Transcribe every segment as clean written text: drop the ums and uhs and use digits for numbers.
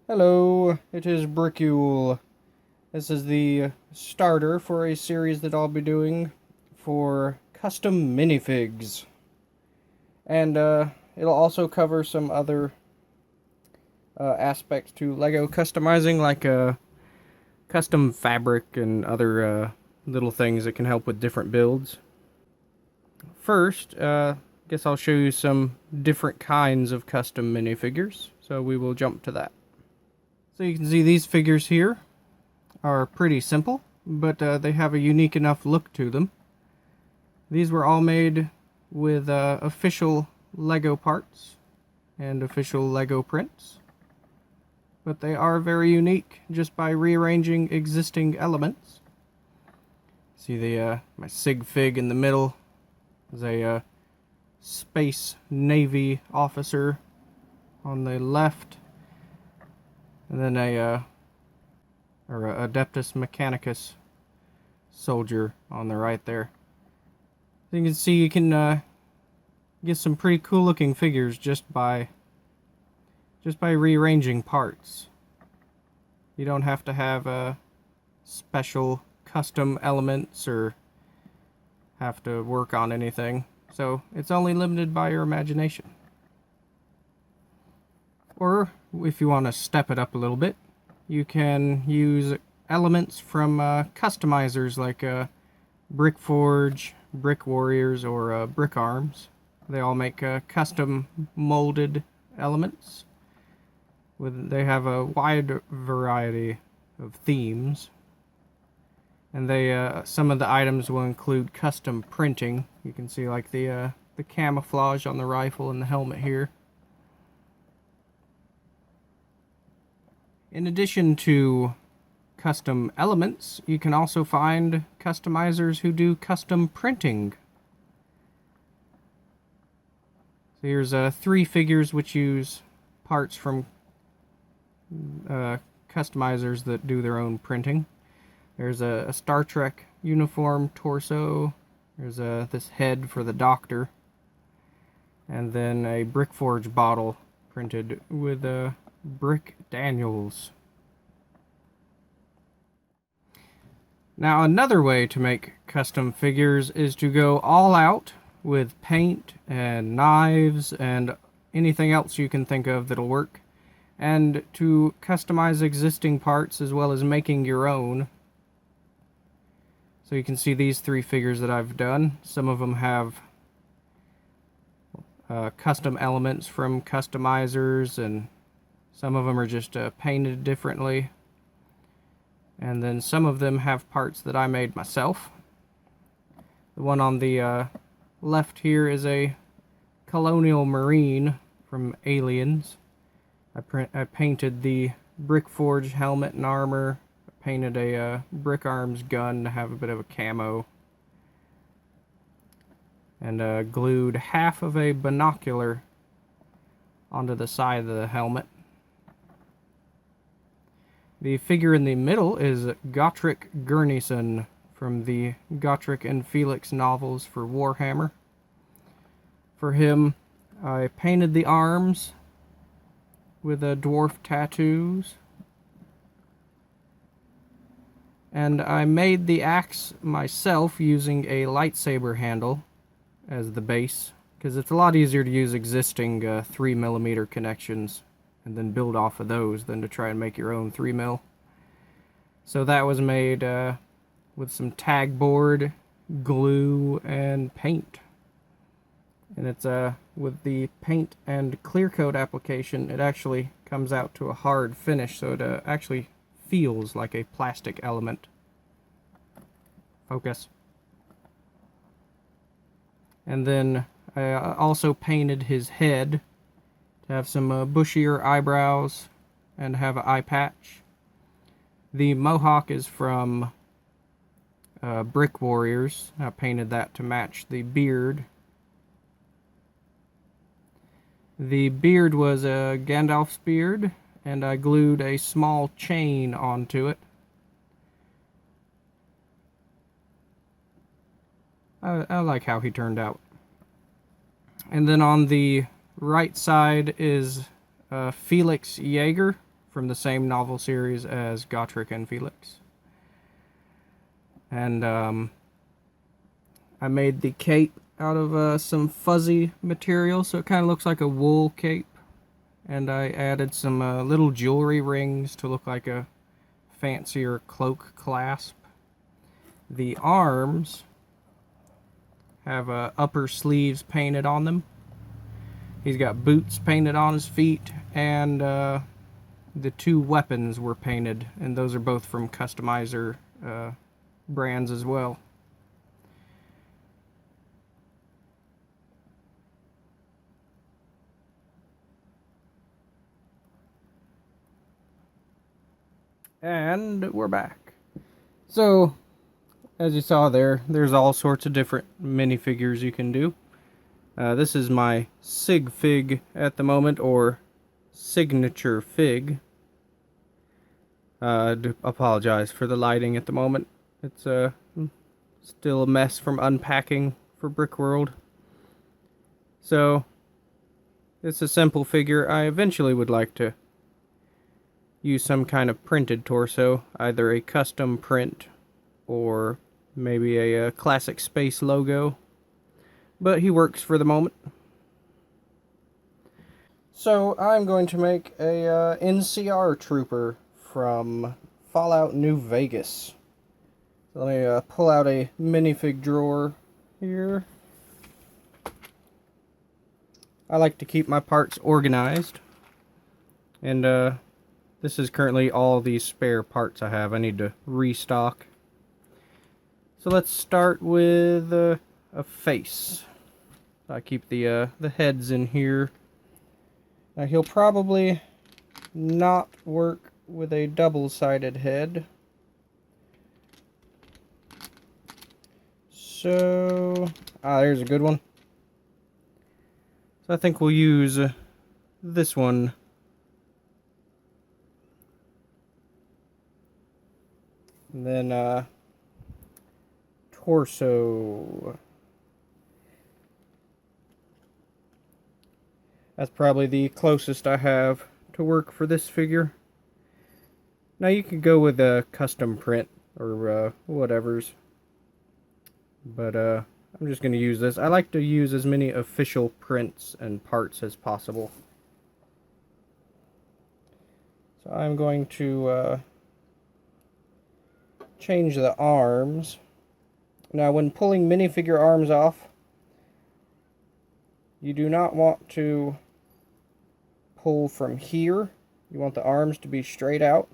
Hello, it is Brickule. This is the starter for a series that I'll be doing for custom minifigs. And it'll also cover some other aspects to Lego customizing, like custom fabric and other little things that can help with different builds. First, guess I'll show you some different kinds of custom minifigures, so we will jump to that. So you can see these figures here are pretty simple, but they have a unique enough look to them. These were all made with official Lego parts and official Lego prints, but they are very unique just by rearranging existing elements. See my sig fig in the middle is a Space Navy officer on the left, and then a Adeptus Mechanicus soldier on the right there. So you can see you can get some pretty cool looking figures just by rearranging parts. You don't have to have special custom elements or have to work on anything. So it's only limited by your imagination. Or if you want to step it up a little bit, you can use elements from customizers like Brickforge, Brick Warriors, or Brickarms. They all make custom molded elements. They have a wide variety of themes, and some of the items will include custom printing. You can see like the camouflage on the rifle and the helmet here. In addition to custom elements, you can also find customizers who do custom printing. So here's 3 figures which use parts from customizers that do their own printing. There's a Star Trek uniform torso. There's this head for the doctor. And then a Brickforge bottle printed with Brick Daniels. Now another way to make custom figures is to go all out with paint and knives and anything else you can think of that'll work, and to customize existing parts as well as making your own. So you can see these 3 figures that I've done. Some of them have custom elements from customizers, and some of them are just painted differently. And then some of them have parts that I made myself. The one on the left here is a Colonial Marine from Aliens. I painted the Brickforge helmet and armor. I painted a Brickarms gun to have a bit of a camo. And glued half of a binocular onto the side of the helmet. The figure in the middle is Gotrek Gurneyson from the Gotrek and Felix novels for Warhammer. For him, I painted the arms with dwarf tattoos. And I made the axe myself using a lightsaber handle as the base, because it's a lot easier to use existing 3mm connections and then build off of those than to try and make your own 3mm. So that was made with some tag board, glue, and paint. And it's with the paint and clear coat application, it actually comes out to a hard finish, so it actually feels like a plastic element. Focus. And then I also painted his head to have some bushier eyebrows and have an eye patch. The mohawk is from Brick Warriors. I painted that to match the beard. The beard was a Gandalf's beard, and I glued a small chain onto it. I like how he turned out. And then on the right side is Felix Jaeger from the same novel series as Gotrek and Felix. And I made the cape out of some fuzzy material, so it kind of looks like a wool cape. And I added some little jewelry rings to look like a fancier cloak clasp. The arms have upper sleeves painted on them. He's got boots painted on his feet, and the two weapons were painted, and those are both from Customizer brands as well. And we're back. So, as you saw there's all sorts of different minifigures you can do. This is my Sig Fig at the moment, or Signature Fig. I do apologize for the lighting at the moment. It's still a mess from unpacking for Brickworld. So, it's a simple figure. I eventually would like to use some kind of printed torso, either a custom print or maybe a classic space logo, but he works for the moment. So I'm going to make a NCR trooper from Fallout New Vegas. So let me pull out a minifig drawer here. I like to keep my parts organized, and this is currently all the spare parts I have. I need to restock. So let's start with a face. I keep the heads in here. Now he'll probably not work with a double-sided head. So, there's a good one. So I think we'll use this one. And then torso. That's probably the closest I have to work for this figure. Now you could go with a custom print or whatever's. But I'm just going to use this. I like to use as many official prints and parts as possible. So I'm going to change the arms. Now when pulling minifigure arms off, you do not want to pull from here. You want the arms to be straight out.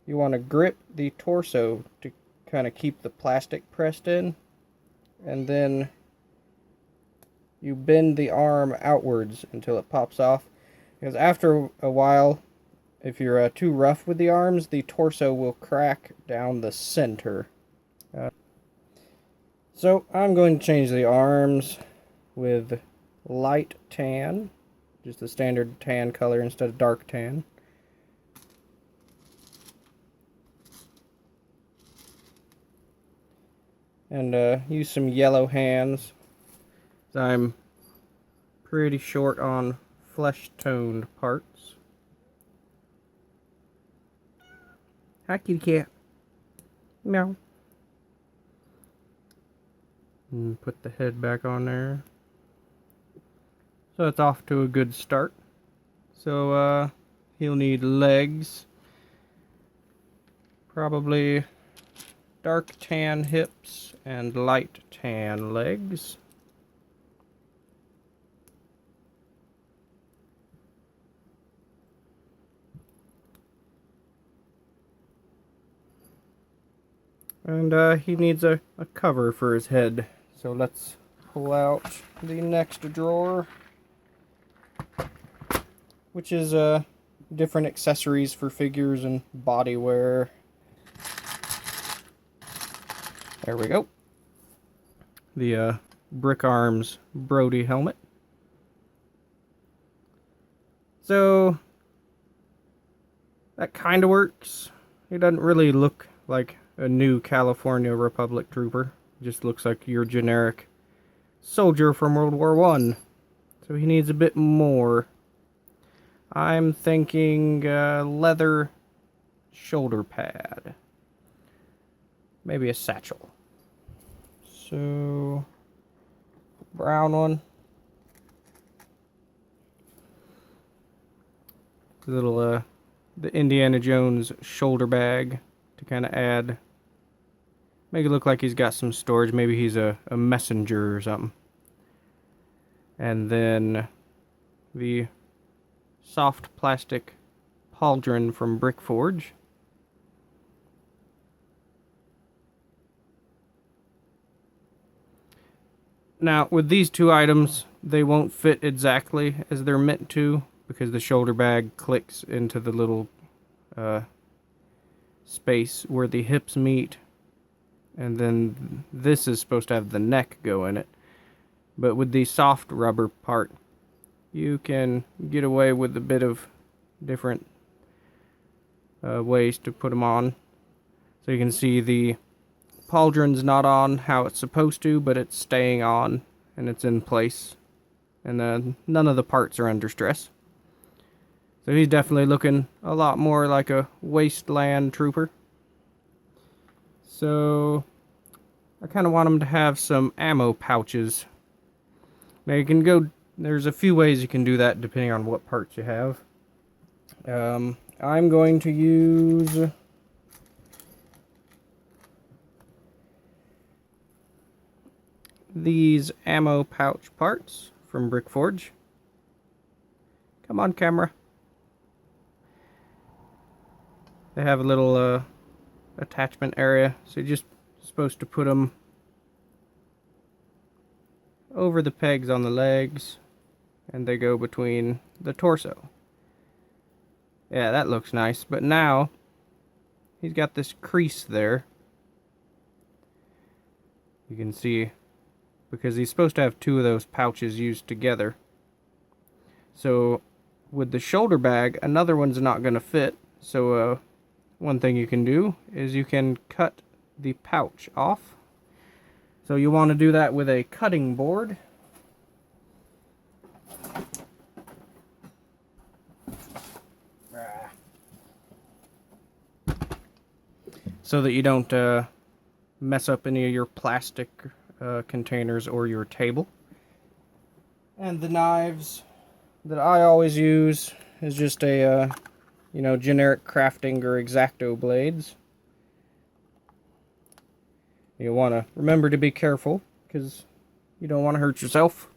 You want to grip the torso to kind of keep the plastic pressed in, and then you bend the arm outwards until it pops off, because after a while, if you're too rough with the arms, the torso will crack down the center. So I'm going to change the arms with light tan, just the standard tan color instead of dark tan. And use some yellow hands. I'm pretty short on flesh toned parts. Hi, kitty cat. Meow. And put the head back on there. So it's off to a good start. So he'll need legs. Probably dark tan hips and light tan legs. And he needs a cover for his head. So let's pull out the next drawer, which is different accessories for figures and body wear. There we go. The Brickarms Brody helmet. So that kind of works. It doesn't really look like a new California Republic trooper. It just looks like your generic soldier from World War I. So he needs a bit more. I'm thinking leather shoulder pad. Maybe a satchel. So, brown one. Little the Indiana Jones shoulder bag to kind of add, make it look like he's got some storage. Maybe he's a messenger or something. And then the soft plastic pauldron from Brickforge. Now, with these two items, they won't fit exactly as they're meant to, because the shoulder bag clicks into the little space where the hips meet, and then this is supposed to have the neck go in it. But with the soft rubber part, you can get away with a bit of different ways to put them on. So you can see the pauldron's not on how it's supposed to, but it's staying on and it's in place, and none of the parts are under stress. So he's definitely looking a lot more like a wasteland trooper. So I kind of want him to have some ammo pouches. Now you can go, there's a few ways you can do that depending on what parts you have. I'm going to use these ammo pouch parts from Brickforge. Come on, camera. They have a little attachment area, so you're just supposed to put them over the pegs on the legs, and they go between the torso. Yeah, that looks nice, but now he's got this crease there. You can see, because he's supposed to have two of those pouches used together. So with the shoulder bag, another one's not going to fit. So one thing you can do is you can cut the pouch off. So you want to do that with a cutting board. So that you don't mess up any of your plastic containers or your table. And the knives that I always use is just a generic crafting or X-Acto blades. You want to remember to be careful because you don't want to hurt yourself.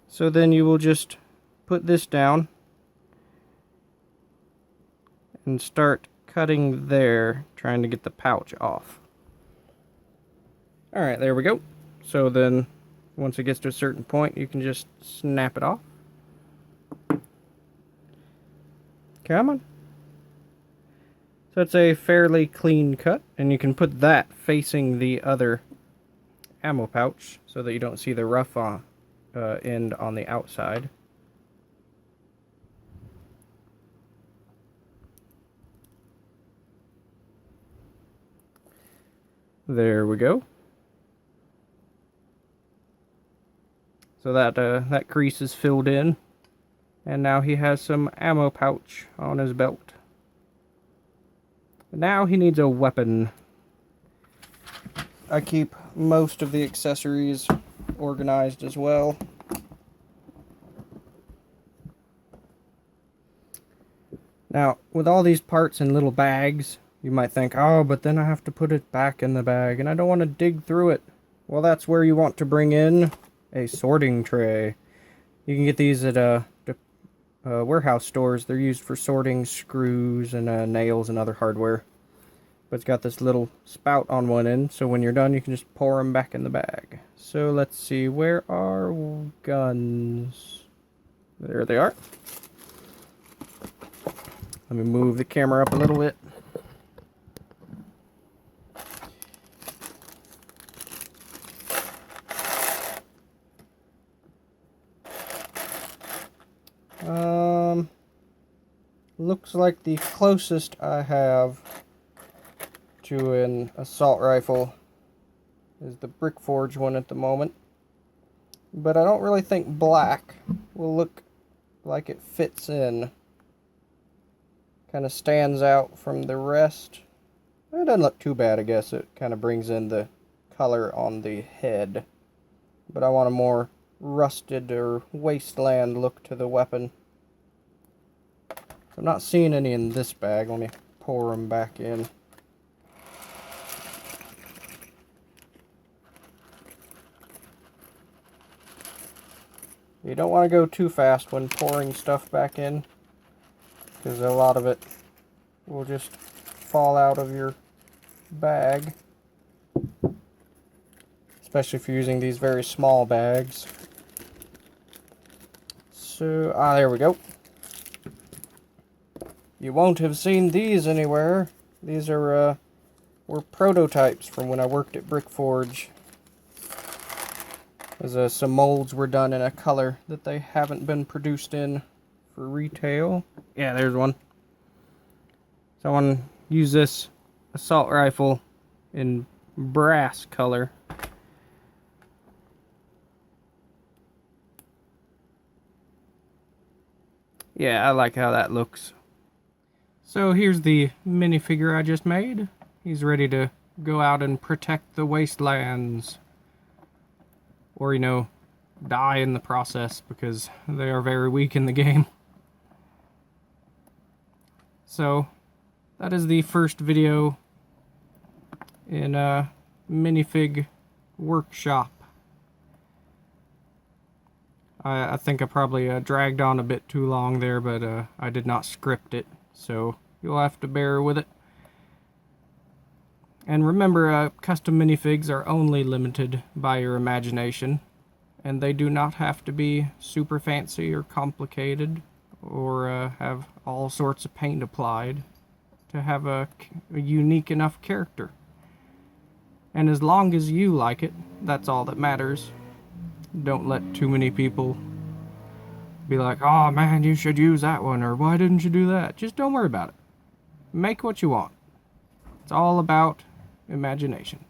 So then you will just put this down and start cutting there, trying to get the pouch off. Alright, there we go. So then once it gets to a certain point, you can just snap it off. Come on. So it's a fairly clean cut, and you can put that facing the other ammo pouch so that you don't see the rough end on the outside. There we go. So that crease is filled in, and now he has some ammo pouch on his belt. Now he needs a weapon. I keep most of the accessories organized as well. Now, with all these parts in little bags, you might think, oh, but then I have to put it back in the bag, and I don't want to dig through it. Well, that's where you want to bring in a sorting tray. You can get these at warehouse stores. They're used for sorting screws and nails and other hardware. But it's got this little spout on one end, so when you're done, you can just pour them back in the bag. So let's see, where are guns? There they are. Let me move the camera up a little bit. Looks like the closest I have to an assault rifle is the Brickforge one at the moment. But I don't really think black will look like it fits in. Kind of stands out from the rest. It doesn't look too bad, I guess. It kind of brings in the color on the head. But I want a more rusted or wasteland look to the weapon. I'm not seeing any in this bag. Let me pour them back in. You don't want to go too fast when pouring stuff back in, because a lot of it will just fall out of your bag. Especially if you're using these very small bags. So, there we go. You won't have seen these anywhere. These are were prototypes from when I worked at Brickforge. As some molds were done in a color that they haven't been produced in for retail. Yeah, there's one. So I want to use this assault rifle in brass color. Yeah, I like how that looks. So here's the minifigure I just made. He's ready to go out and protect the wastelands. Or, you know, die in the process, because they are very weak in the game. So, that is the first video in a minifig workshop. I think I probably dragged on a bit too long there, but I did not script it, so you'll have to bear with it. And remember, custom minifigs are only limited by your imagination, and they do not have to be super fancy or complicated, or have all sorts of paint applied to have a unique enough character. And as long as you like it, that's all that matters. Don't let too many people be like, oh man, you should use that one, or why didn't you do that? Just don't worry about it. Make what you want. It's all about imagination.